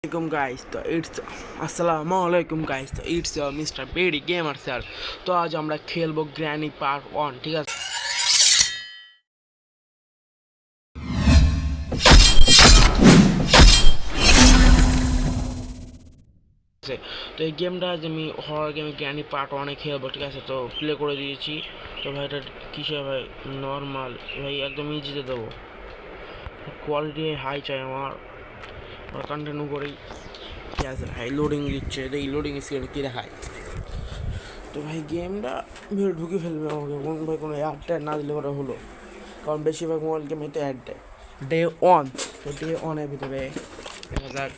Assalamualaikum guys, तो it's अस्सलामुअलैकुम guys, तो it's your mister Bedi gamer sir. तो आज আমরা খেলবো গ্র্যানি পার্ট 1, ঠিক আছে? তো এই গেমটা আজ আমি হরর গেম গ্র্যানি পার্ট 1 এ খেলবো, ঠিক আছে? তো প্লে করে দিয়েছি। তো ভাই এটা কিসে ভাই? নরমাল ভাই, একদম ইজিতে দেবো। কোয়ালিটি হাই চাই আমার, কন্টিনিউ করেই। ঠিক আছে ভাই, লোডিং দিচ্ছে, এই লোডিং স্ক্রিনে কী দেখায়? তো ভাই গেমটা ভিড় ঢুকে ফেলবে আমাকে, কোন ভাই কোনো অ্যাড ট্যাড না দিলে ওরা হলো, কারণ বেশিরভাগ মোবাইল গেমে তো অ্যাড দেয়। ডে ওয়ান, তো ডে ওয়ানের ভিতরে দেখা যাক।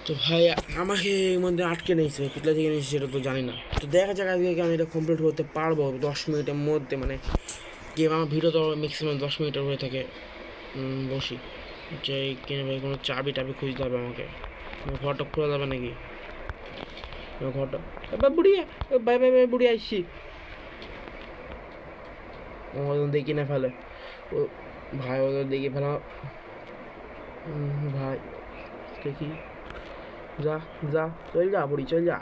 তো ভাই আমাকে এর মধ্যে আটকে নিয়েছে, কোথায় থেকে নিয়েছে সেটা তো জানি না। তো দেখা যাক আজকে আমি এটা কমপ্লিট করতে পারবো 10 মিনিটের মধ্যে। মানে গেম আমার ভিডিও তো ম্যাক্সিমাম 10 মিনিটের হয়ে থাকে। বসি যে কিনে ভাই কোনো চাবি টাবি খুঁজতে হবে আমাকে। ঘরটা খোলা যাবে নাকি? ঘরটা বুড়ি, বাই বাই বাই, বুড়ি আসছি। ওদের দেখি না ফেলে ও ভাই, ওদের দেখি ফেলা ভাই। দেখি, যা যা, চল যা বুড়ি, চল যা।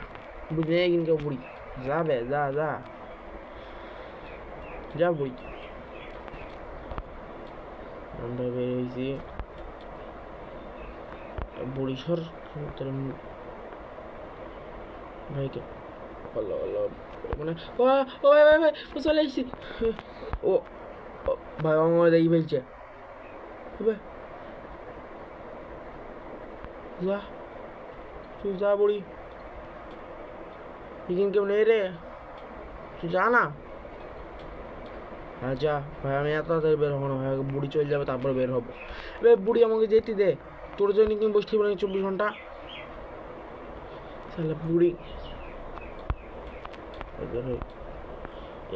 বুঝি নেই কিন্তু বুড়ি, যা বে, যা যা যা বুড়ি। আমরা বের হয়েছি, বুড়ি সর তোর ভাইকে। হলো হলো মানে ও ও ভাই ভাই ভাই, ও চলে এসেছি। ও ভাই আমার দেখি ফেলছে। যা তুই যা বুড়ি, এখানে কেউ নেই রে, তুই যা না। হ্যাঁ যা ভাই, আমি এত তাড়াতাড়ি বের হবো না ভাই, বুড়ি চলে যাবে তারপর বের হবো। এবার বুড়ি আমাকে যেতে দে, তোর জন্য কিন্তু বসতে পারি 24 ঘন্টা। তাহলে বুড়ি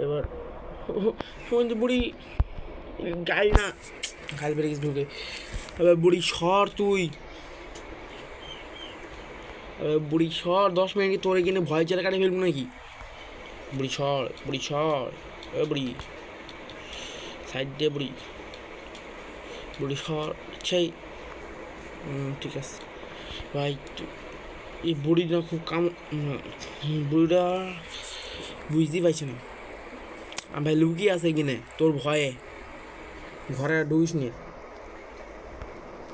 এবার বুড়ি গাড়ি না, গাড়ি বেড়ে গেছে ঢুকে। এবার বুড়ি সর তুই, বুড়ি সর। 10 মিনিট কি তোর এখানে ভয় চেরা কাটে ফেলবো নাকি? বুড়ি সর, বুড়ি সর, বুড়ি সাইড দিয়ে বুড়ি, বুড়ি সর। আচ্ছাই ঠিক আছে ভাই। এই বুড়িটা খুব কাম, বুড়িটা বুঝতেই পারছি না। ভাই লুকিয়ে আছে কিনে তোর ভয়ে, ঘরে ঢুকিস নি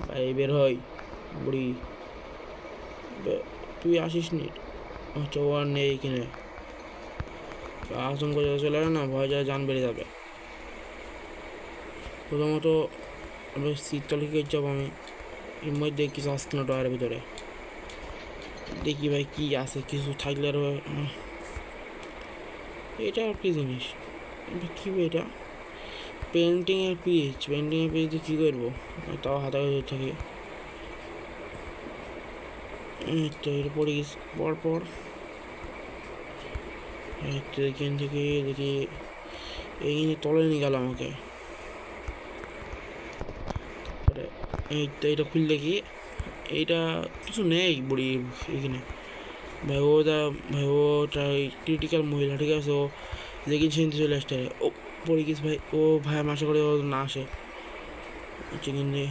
ভাই, বের হয় বুড়ি। তুই আসিস নি, আচ্ছা ও আর নেই কিনে, আতঙ্ক চলে গেলে না, ভয় যায়, জান বেড়ে যাবে। প্রথমত শীতকালে কী যাবো আমি, এর মধ্যে কিছু আসছে না ডয়ের ভিতরে। দেখি ভাই কি আছে, কিছু থাকলে আরও। এটা আর কি জিনিস, কী এটা? পেন্টিংয়ের পিচ, পেন্টিংয়ের পিচ দিয়ে কী করবো? তাও হাতে থাকে। তো এটা পড়ে গেছি পরপর। তো এখান থেকে দেখি এইখানে তলে নিয়ে গেল আমাকে। এই তো এটা খুলে দেখি, এইটা কিছু নেই বুড়ি এখানে। ভাই ওটা, ভাই ওটা ক্রিটিক্যাল মহিলা, ঠিক আছে? ও দেখি চিনতে চলে আসতে, ও পড়ে গেছে ভাই। ও ভাই আমি আশা করি ও না আসে। কিন্তু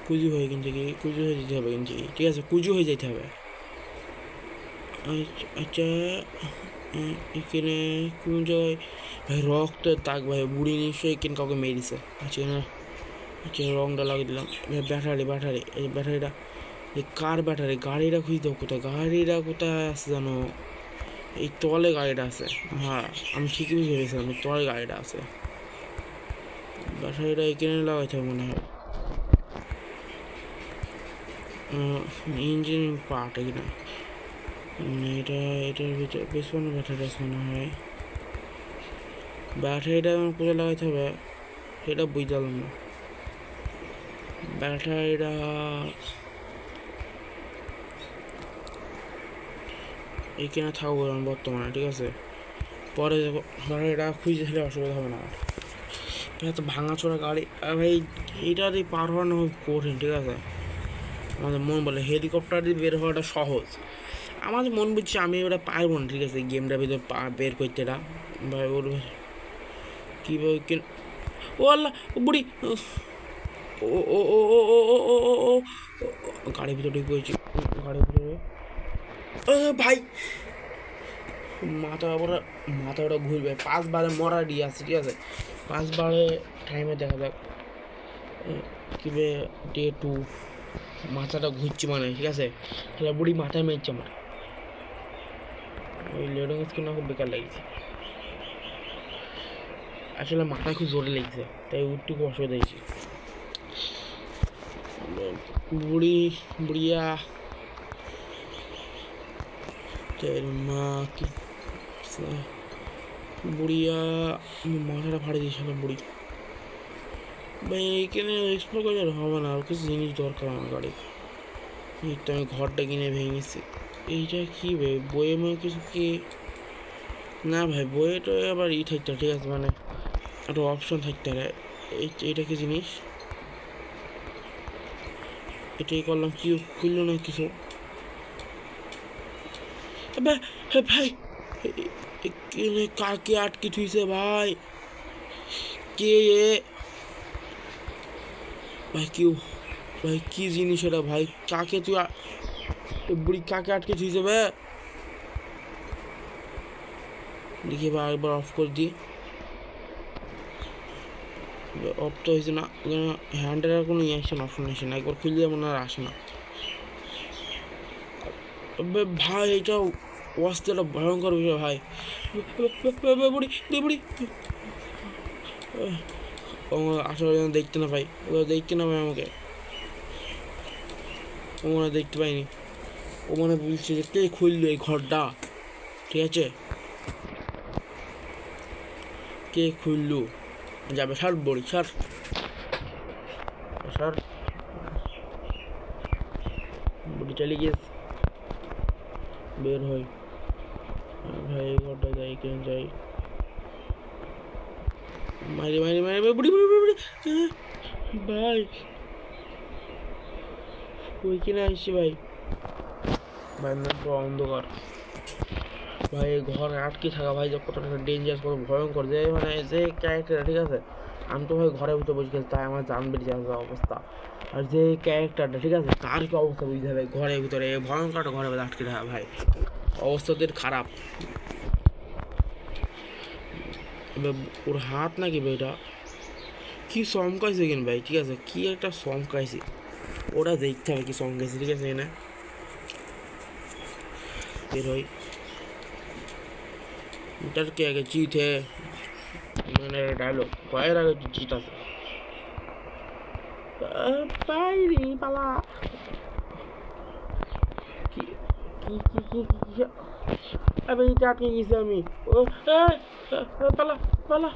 কুজু হয়ে কিনতে গিয়ে কুজু হয়ে যেতে হবে কিনতে গিয়ে, ঠিক আছে? কুজু হয়ে যেতে হবে। আচ্ছা এখানে কোন জায়গায় ভাই রক্তের দাগ? ভাই বুড়ি নিশ্চয়ই কেন কাউকে মেরেছে। আচ্ছা না, আচ্ছা রংটা লাগিয়ে দিলাম। ব্যাটারি, ব্যাটারি, এই ব্যাটারিটা, এই কার ব্যাটারি? গাড়িটা খুঁজতে হবে কোথায়, গাড়িটা কোথায় আছে জানো? এই তলে গাড়িটা আছে। হ্যাঁ আমি ঠিকই বুঝে গেছিলাম, এই তলে গাড়িটা আছে। ব্যাটারিটা এখানে লাগাইতে হবে মনে হয়। ইঞ্জিন পার্ট এখানে, এটা এটার ভিতরে পেছনে ব্যাটারি আছে মনে হয়। ব্যাটারিটা আমার কোথায় লাগাইতে হবে সেটা বুঝতে পারলাম না। ব্যাটারিটা এইখানে থাকবো আমি বর্তমানে, ঠিক আছে? পরে ব্যাটারিটা খুঁজে ফেলে অসুবিধা হবে না। এটা তো ভাঙাচোরা গাড়ি ভাই, এইটা দিয়ে পার হওয়ানো কঠিন, ঠিক আছে? আমাদের মন বলে হেলিকপ্টার দিয়ে বের হওয়াটা সহজ, আমাদের মন বুঝছে আমি ওটা পারবো না, ঠিক আছে? গেমটার ভিতরে বের করতে এটা ভাই ওর কীভাবে ও আল্লাহ বুড়ি ও ও ও ও ও ও ও ও ও গাড়ির ভিতরে ঢুকে পড়েছি, গাড়ির ভিতরে ভাই মাথা ওটা ঘুরবে। 5 বারে মরা দিয়ে আছে, ঠিক আছে? 5 বারে টাইমে দেখা যাক কিভাবে ডে 2 মাথাটা ঘুরছে মানে, ঠিক আছে? তাহলে বুড়ি মাথায় মেরেছে আমার। ওই লোডিং স্ক্রিন খুব বেকার লাগছে, আসলে মাথায় খুব জোরে লেগেছে, তাই উঠতে খুব অসুবিধা হয়েছে। বুড়িয়া তের মা কি বুড়িয়া মাথাটা ফাড়ে দিয়েছিল বুড়ি। ভাই এইখানে এক্সপ্লোর করে হবে না, আর কিছু জিনিস দরকার আমার গাড়ি। এই তো আমি ঘরটা কিনে ভেঙেছি। এইটা কি ভাই বইয়ে মনে কিছু কি না ভাই, বইয়েটা আবার থাকতে, ঠিক আছে? মানে একটা অপশন থাকতে পারে। এইটা কি জিনিস? এটাই করলাম, কি খুললো না কিছু? ভাই কাকে আটকে থুইছে ভাই? কে ভাই? কেউ ভাই কি জিনিস এটা ভাই? কাকে তুই বুড়ি কাকে আটকে থুইছে ভাই? দেখি ভাই একবার অফ করে দিই। অফ তো হয়েছে না, হ্যান্ডের আর কোনো অ্যাকশন অপশন আসে না। একবার খুললে মনে আর আসে না ভাই। এটা অবস্থাটা ভয়ঙ্কর বিষয় ভাই। বুড়ি বুড়ি আসলে দেখতে না পাই, দেখতে না পাই আমাকে। ও মনে দেখতে পাইনি, ও মনে বলছে যে কে খুললো এই ঘরটা, ঠিক আছে? কে খুললো যাবে? সার বড়ি সার সার, বুড়ি চলে গিয়েছে। বের হই ভাই, এই ঘরটা যাই কেন যাই? মারি মারি মারি বুড়ি বুড়ি বুড়ি ভাই, ওই কিনে আসছি ভাই। ভাই না পুরো অন্ধকার ভাই, ঘর আটকে থাকা ভাই যে কতটা ডেঞ্জারাস, কত ভয়ঙ্কর, যে মানে যে ক্যারেক্টার, ঠিক আছে? আমি তো ভাই ঘরের ভিতরে বসে গেছি, তাই আমার জান বেরিয়ে যাওয়ার অবস্থা। আর যে ক্যারেক্টারটা, ঠিক আছে, তার কি অবস্থা বুঝতে হবে? ঘরের ভিতরে ভয়ঙ্কর ঘরের ভিতরে আটকে থাকা ভাই, অবস্থা ওদের খারাপ। এবার ওর হাত নাকি ভাই? এটা কি চমকাইছে কেন ভাই? ঠিক আছে, কি একটা চমকাইছে, ওরা দেখতে হবে কি চমকাইছে, ঠিক আছে? এখানে বের হই। डर के आगे जीत है, मैंने डायलॉग फायर आगे जीता বাইরে পালা। কি কি কি কি কি আমি এটা আটকে গেছি আমি। ও পালা পালা পালা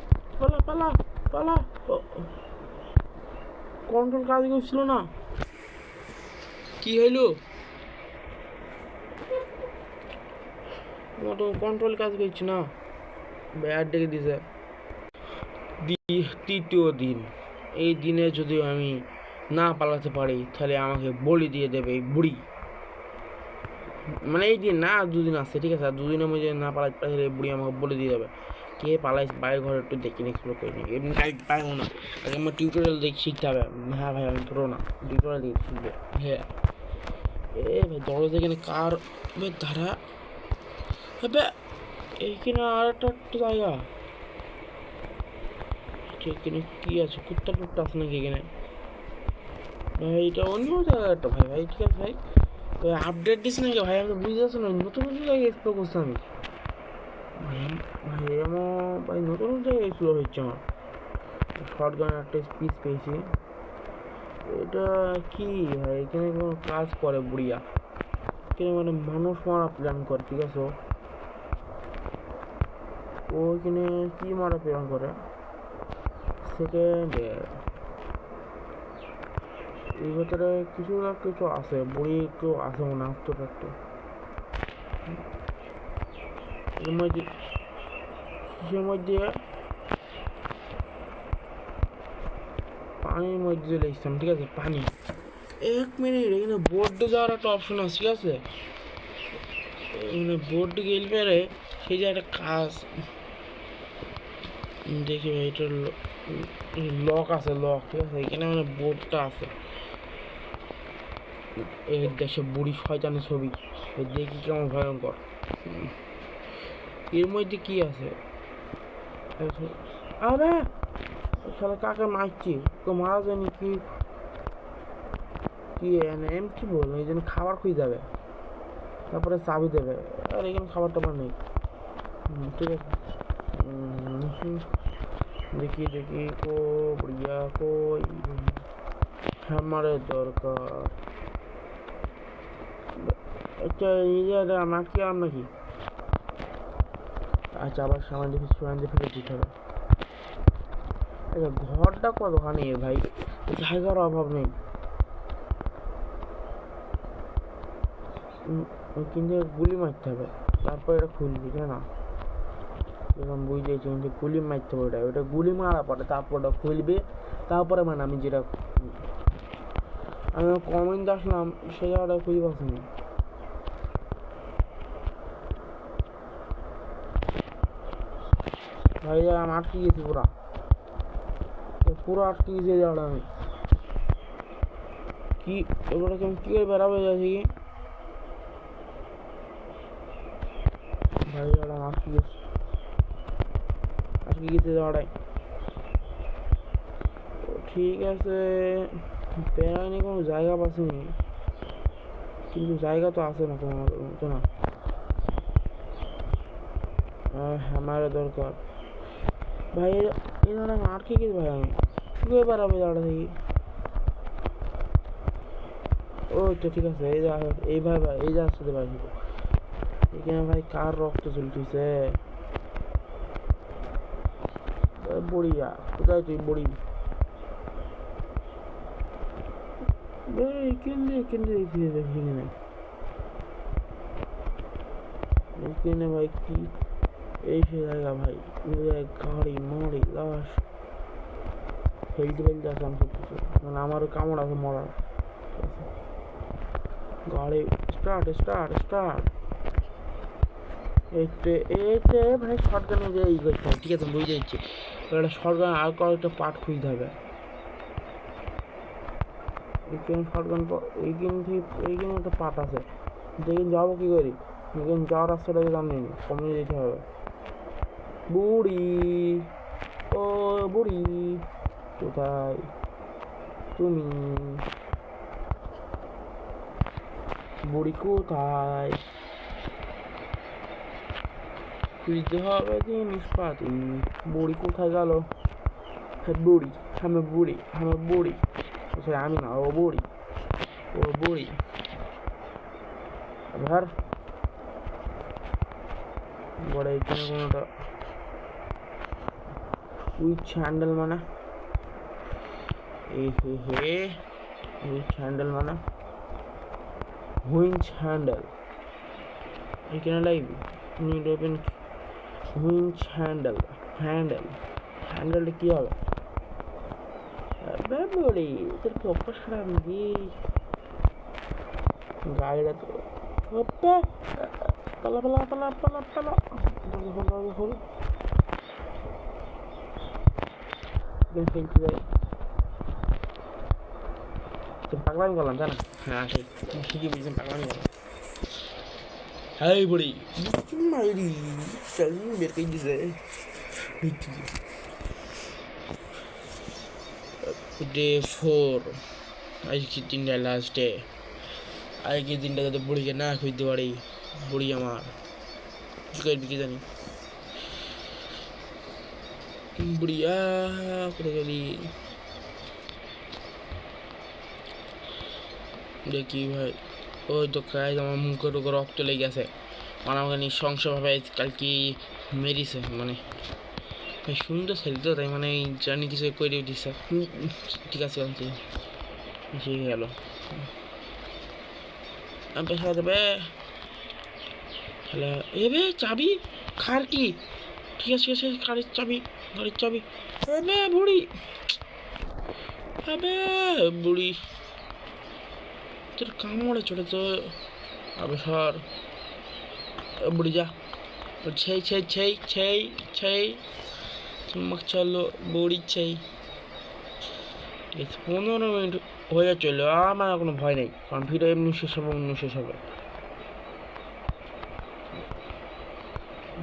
পালা পালা, কন্ট্রোল কাজ করছিল না, কি হইলো? মোটো কন্ট্রোল কাজ করছি না, ব্যাট ডেকে দিছে। তৃতীয় দিন, এই দিনে যদি আমি না পালাতে পারি তাহলে আমাকে বলি দিয়ে দেবে এই বুড়ি। মানে এই দিন না, 2 দিন আছে, ঠিক আছে? আর 2 দিনের মধ্যে না পালাতে পারি তাহলে বুড়ি আমাকে বলে দিয়ে যাবে। কে পালাইছে বাইরে ঘরে একটু দেখি এক্সপ্লোর করে নিই, এমনি পারবো না। আগে আমার টিউটোরিয়াল দেখে শিখতে হবে। হ্যাঁ ভাই আমি ধরো না, টিউটোরিয়াল দেখে শিখবে। হ্যাঁ এ ভাই দরজা এখানে কার ধারা? হ্যাঁ এইখানে আর একটা জায়গা, এখানে কি আছে? কুত্তা টুত্তা আছে নাকি এখানে? ভাই এটা অন্য জায়গা একটা ভাই, ভাই ঠিক আছে ভাই, ওই আপডেট দিস নাকি ভাই? আমি তো বুঝতে পারছি না, নতুন নতুন জায়গায় এক্সপ্লোর করছি আমি ভাই। ভাই আমার ভাই নতুন নতুন জায়গায় এক্সপ্লোর হচ্ছে আমার। শর্ট গান একটা স্পিচ পেয়েছি, এটা কি ভাই? এখানে কোনো কাজ করে বুড়িয়া, এখানে মানে মানুষ মারা প্ল্যান করে, ঠিক আছে? ও এখানে কি মারা প্ল্যান করে? সেকেন্ড এর ভেতরে কিছু না কিছু আছে, বুড়ি একটু আছে মনে আসতে পারতো। কিসের মধ্যে? পানির মধ্যে চলে এসছিলাম, ঠিক আছে? পানি, 1 মিনিট, এখানে বোর্ডে যাওয়ার একটা অপশন আছে, ঠিক আছে? এখানে বোর্ডে গেলে পরে সেই যে একটা কাজ দেখি ভাই, এটা লক আছে, লক, ঠিক আছে, এখানে মানে বোর্ডটা আছে। এই দেশে বুড়ি শয়তানের ছবি, দেখি কেমন ভয়ঙ্কর। এর মধ্যে কি আছে? আরে শালা কাকে মারছি, তো মারা যায়নি কি? কি এম কি বলবো, এই জন্য খাবার খুঁজে যাবে, তারপরে চাবি দেবে। আর এখানে খাবার টাবার নেই। ঠিক আছে, দেখি দেখি কো बढ़िया কই হ্যামারের দরকার। আচ্ছা নিজের আমাকে আর নাকি? আচ্ছা আবার সামনে দেখি সুরান দিয়ে ফেলে দিতে হবে। আচ্ছা ঘরটা কতখানি ভাই, জায়গার অভাব নেই, কিন্তু গুলি মারতে হবে তারপর এটা খুলবি, তাই না? এরকম বুঝতেছি, কিন্তু গুলি মারতে হবে, ওটা গুলি মারা পরে তারপর ওটা খুলবে, তারপরে মানে আমি যেটা আমি কমেন্ট আসলাম সে জায়গাটা খুঁজে পাচ্ছি না। ভাই আমি আটকে গেছি, পুরো আটকে গেছি এই জায়গাটা। আমি কি এবারে আমি কি করে বেড়াবে যাচ্ছি কি ভাই, জায়গাটা আটকে গেছে জায়গাটায়। ঠিক আছে, বেড়ায়নি, কোনো জায়গা পাচ্ছিনি, কিন্তু জায়গা তো আছে না তোমার মতো না। আমার দরকার ভাই, এই ধরনের আমি আটকে গেছি ভাই। আমি কি করে বেড়াবো জায়গাটা থেকে? ও তো ঠিক আছে, এই যা এইভাবে এই যা আসতে পারি। এখানে ভাই কার রক্ত চলতেছে? বড়িয়া কোথায় তুই বড়ি? এখানে ভাই কি এই সে জায়গা ভাই, গাড়ি মাড়ি লাশ ফেলতে ফেলতে আসাম করতেছে, মানে আমারও কামড় আছে মরার। গাড়ি স্টার্ট স্টার্ট স্টার্ট, এইতে ভাই শর্টগানে যে ই করতে হবে। ঠিক আছে বুঝতে দিচ্ছি, একটা শর্টগান আর কয়েকটা পার্ট খুঁজতে হবে। এইখানে শর্টগান, এইখানে একটা পার্ট আছে, যেখানে যাবো কি করি? এখানে যাওয়ার রাস্তাটা জানি না, কমিয়ে দিতে হবে। বুড়ি, ও বুড়ি কোথায় তুমি? বুড়ি কোথায়? খুঁজতে হবে জিনিসপাতি। বুড়ি কোথায় গেল? বুড়ি, আমি বুড়ি, আমি বুড়ি, আমি না, ও বুড়ি, ও বুড়ি। ধর বড় এখানে কোনোটা উইচ হ্যান্ডেল মানে, উইচ হ্যান্ডেল মানে হুইঞ্চ হ্যান্ডেল, এখানে লাগবে নিড ওপেন হুইঞ্চ হ্যান্ডেল। হ্যান্ডেলটা কি হবে? বলি তোর কি অভ্যাস খারাপ নাকি? গাড়িটা তো পালা পালা পালা পালা পালা হল ফেলতে যাই, পাগলামি করলাম জানা। হ্যাঁ ঠিক ঠিকই বুঝছেন, পাগলামি করলাম। হাই বুড়ি মাইরি চল বের করে দিছে। ডে 4, আজকে দিনটা লাস্ট ডে। আজকের দিনটা যাতে বুড়িকে না খুঁজতে পারি, বুড়ি আমার কি করবি কি জানি। বুড়িয়া করে গেলি দেখি ভাই, ওই তো কাজ আমার মুখের উপর রক্ত লেগে গেছে, মানে আমাকে নৃশংসভাবে কালকে মেরিছে। মানে ভাই সুন্দর ছেলে তো, তাই মানে জানি কিছু করে দিচ্ছে। ঠিক আছে ঠিক গেল পেশা দেবে তাহলে এবে চাবি খার কি? ঠিক আছে ঠিক আছে, গাড়ির চাবি এবে বুড়ি, এবে বুড়ি তোর কামড়ে চলে তো। আবে সর বুড়ি যা, ছেই ছেই ছেই ছেই ছেই চুম্বক চালো বড়ি চাই। 15 মিনিট হয়ে চললো, আমার কোনো ভয় নেই, কারণ ভিডিও এমনি শেষ হবে, অন্য শেষ হবে।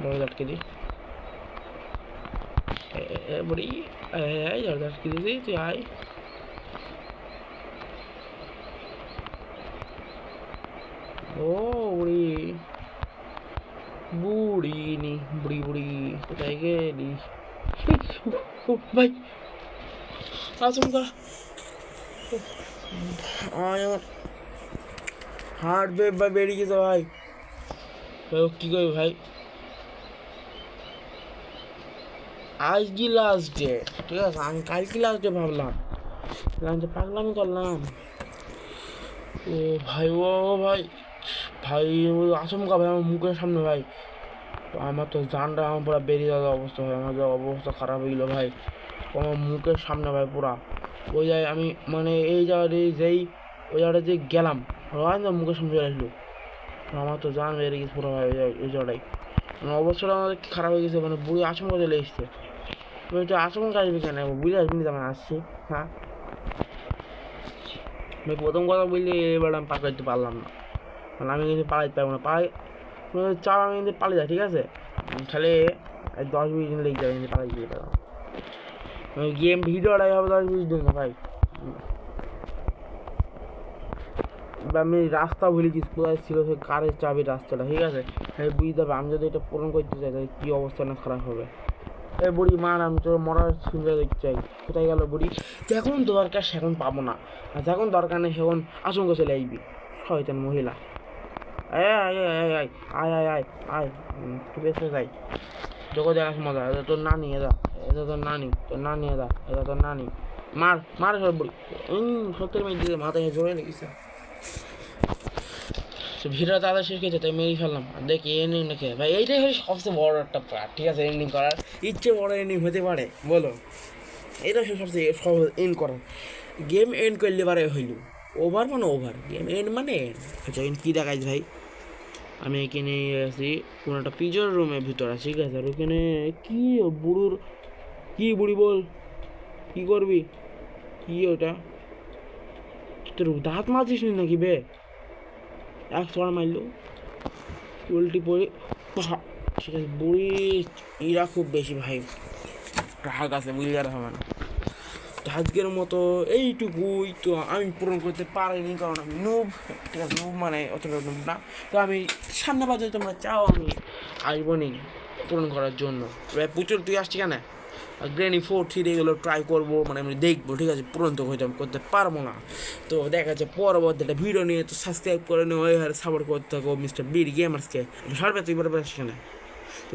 দরজা আটকে দিই, বড়ি আয়, দরজা আটকে দিয়েছি, তুই আয়। ও বুড়ি বুড়ি নি, বুড়ি বুড়ি কোথায় গেলি? ও ভাই আচমকা আমার হার্ট বেভ ভাই বেরিয়ে গেছে ভাই। কি করবি ভাই, আজকে লাস্ট ডে, ঠিক আছে, আমি কালকে লাস্ট ডে ভাবলাম, পাগলামি করলাম। ও ভাই, ও ভাই, ভাই ওই আচমকা ভাই আমার মুখের সামনে ভাই, আমার তো জানটা আমার পুরো বেরিয়ে যাওয়ার অবস্থা হয়, আমার অবস্থা খারাপ হয়ে গেলো ভাই, আমার মুখের সামনে ভাই পুরা। ওই জায়গায় আমি মানে এই জায়গাটা যেই ওই জায়গাটা যে গেলাম, মুখের সামনে চলে আসলো, আমার তো জান বেরিয়ে গেছে পুরো ভাই ওই জায়গাটাই। মানে অবস্থাটা আমাদের খারাপ হয়ে গেছে, মানে বুড়ি আচমকা চলে এসছে। ওইটা আচমকা আসবে কেন, বুঝে আসবি না, আমি আসছি। হ্যাঁ আমি প্রথম কথা বললে এবার আমি পাকাইতে পারলাম না, মানে আমি কিন্তু পালাইতে পারবো না, চাও আমি কিন্তু পালিয়ে যাই, ঠিক আছে, খালি 10-20 দিন লেগে যাবে কিন্তু পালাই দিয়ে পারলাম। গেম ভিডিওটাই হবে 10-20 দিন না ভাই। আমি রাস্তা ভুলে গেছি, কোথায় ছিল সে কারের চাবি রাস্তাটা, ঠিক আছে, বুঝতে হবে আমি যদি এটা পূরণ করতে চাই তাহলে কী অবস্থা না খারাপ হবে। এই বুড়ি মার, আমি তোর মরার শুনতে দেখতে চাই, কোথায় গেল বুড়ি? যখন দরকার সেখন পাবো না, আর যখন দরকার নেই সেখন আচমকা চলে আসবি শয়তান মহিলা। আয় আয় আয় আয় আয় আয় আয় আয় তুই বেঁচে যাই, তোকে দেখাস মজা, এটা তোর নানি, এটা এটা তোর নানি, তোর নানি, এটা তোর নানি। মার মার সব বুড়ি, 70 মিনিট দিতে মাথায় জোরে লেগেছে। ভিডিও তাদের শেষ হয়েছে তাই মেরেই ফেললাম, আর দেখি এন্ডিং দেখে ভাই, এইটাই হচ্ছে সবচেয়ে বড় একটা পার্ট, ঠিক আছে, এন্ডিং করার ইচ্ছে বড় এন্ডিং হতে পারে বলো, এটা হচ্ছে সবচেয়ে সহজ এন্ড করার। গেম এন্ড করলে পারে হইল ওভার, মানে ওভার, গেম এন্ড মানে এন্ড। আচ্ছা এখানে কী দেখাইছ ভাই, আমি এখানে আছি কোনো একটা পিজোর রুমের ভিতর আছি, ঠিক আছে, আর ওখানে কি বুড়োর, কি বুড়ি বল, কি করবি, কি ওটা, তোর দাঁত মারছিস নাকি বে? এক ছড়া মারলো, উল্টি পড়ে, ঠিক আছে, বুড়ি ইরা খুব বেশি ভাই রাগ আছে, বুঝলে আর হবে না। তো আজকের মতো এইটুকুই, তো আমি পূরণ করতে পারিনি কারণ আমি নুব, ঠিক আছে, নুব মানে অতটা নুব না। তো আমি সামনে বাজে তোমরা চাও আমি আসবো নি পূরণ করার জন্য। এবার প্রচুর তুই আসছি কেন, গ্রেনি 4-3 এগুলো ট্রাই করবো, মানে আমি দেখবো, ঠিক আছে, পূরণ তো হয়তো আমি করতে পারবো না। তো দেখা যাচ্ছে পরবর্তী একটা ভিডিও নিয়ে, তো সাবস্ক্রাইব করে নিও, সাপোর্ট করতে থাকো মিস্টার বিডি গেমার্সকে। সরবে তুই বলবে সেখানে তো